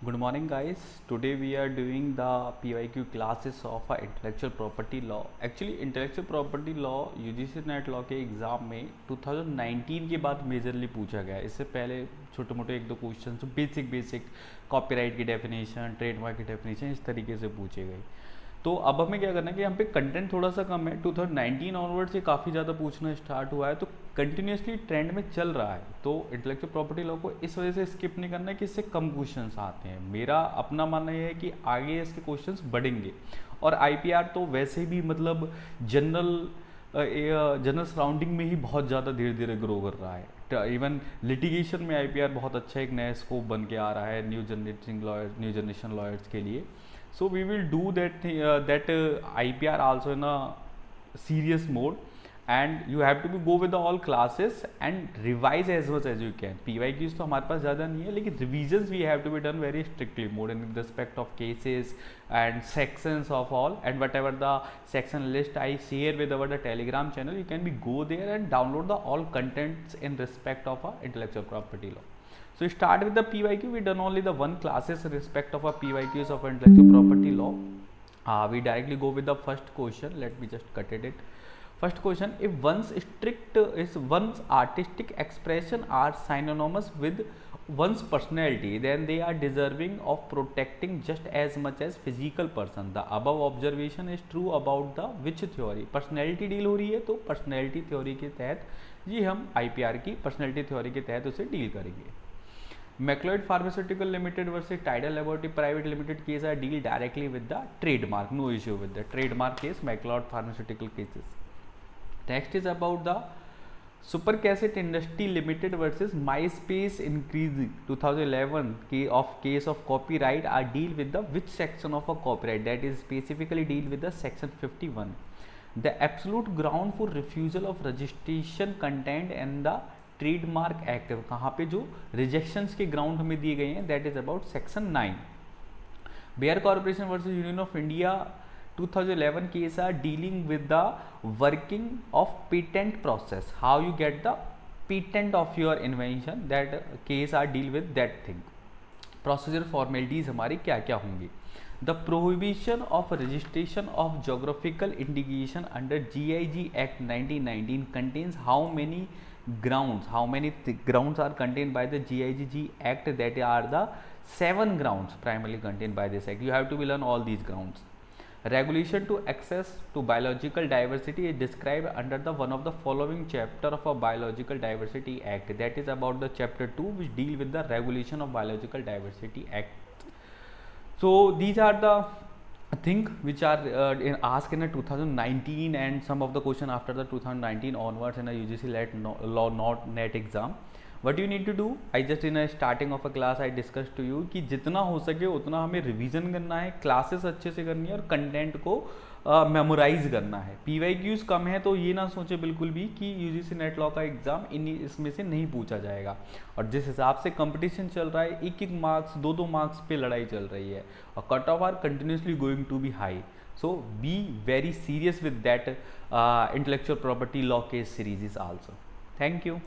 Good morning, guys. Today we are doing the PYQ classes of intellectual property law. Actually, intellectual property law UGC net law के exam में 2019 के बाद majorly पूछा गया है। इससे पहले छोटे मोटे एक दो क्वेश्चन बेसिक कॉपीराइट की डेफिनेशन, ट्रेडमार्क की डेफिनेशन इस तरीके से पूछे गए। तो अब हमें क्या करना है कि यहाँ पे कंटेंट थोड़ा सा कम है। 2019 ऑनवर्ड से काफ़ी ज़्यादा पूछना स्टार्ट हुआ है, तो कंटिन्यूसली ट्रेंड में चल रहा है। तो इंटेलेक्चुअल प्रॉपर्टी लॉ को इस वजह से स्किप नहीं करना है कि इससे कम क्वेश्चंस आते हैं। मेरा अपना मानना यह है कि आगे इसके क्वेश्चंस बढ़ेंगे। और आईपीआर तो वैसे भी मतलब जनरल सराउंडिंग में ही बहुत ज़्यादा धीरे धीरे ग्रो कर रहा है। इवन लिटिगेशन में आईपीआर बहुत अच्छा एक नया स्कोप बन के आ रहा है न्यू जनरेशन लॉयर्स के लिए। So we will do that IPR also in a serious mode, and you have to go with the all classes and revise as much as you can. PYQs तो हमारे पास ज़्यादा नहीं है, लेकिन revisions we have to be done very strictly more in respect of cases and sections of all, and whatever the section list I share with our the Telegram channel, you can go there and download the all contents in respect of intellectual property law. So start with the PYQ. We done only the one classes in respect of our PYQs of intellectual property law. We directly go with the first question. Let me just cut it. First question: if one's artistic expression are synonymous with one's personality, then they are deserving of protecting just as much as physical person. The above observation is true about the which theory? Personality deal हो रही है, तो personality theory के तहत जी हम IPR की personality theory के तहत उसे डील करेंगे। Macleod Pharmaceutical Limited versus Tidal Laboratory Private Limited case are deal directly with the trademark. No issue with the trademark case. Macleod Pharmaceutical cases. Next is about the Super Cassette Industry Limited versus MySpace Increasing 2011 case of copyright are deal with the which section of a copyright? That is specifically deal with the section 51. The absolute ground for refusal of registration contained in the trademark act कहाँ पे जो rejections के ground हमें दिए गए हैं, that is about section 9. Bayer Corporation versus Union of India 2011 case are dealing with the working of patent process, how you get the patent of your invention, that case are deal with that thing. Procedure formalities हमारी क्या क्या होंगी. The prohibition of registration of geographical indication under GIG Act 1919 contains how many grounds? How many grounds are contained by the GIG Act? That are the 7 grounds primarily contained by this act. You have to learn all these grounds. Regulation to access to biological diversity is described under the one of the following chapter of a Biological Diversity Act. That is about the chapter 2, which deal with the regulation of Biological Diversity Act. So these are the things which are asked in a 2019 and some of the question after the 2019 onwards in a UGC law not net exam. What you need to do, I just in a starting of a class I discussed to you कि जितना हो सके उतना हमें revision करना है, classes अच्छे से करनी है और कंटेंट को मेमोराइज करना है. PYQs कम है तो ये ना सोचे बिल्कुल भी कि UGC नेट लॉ का एग्जाम इसमें से नहीं पूछा जाएगा. और जिस हिसाब से कंपटीशन चल रहा है, एक मार्क्स 2 मार्क्स पे लड़ाई चल रही है और cut off are continuously going to be high. So be very serious with that intellectual property law case series is also. Thank you.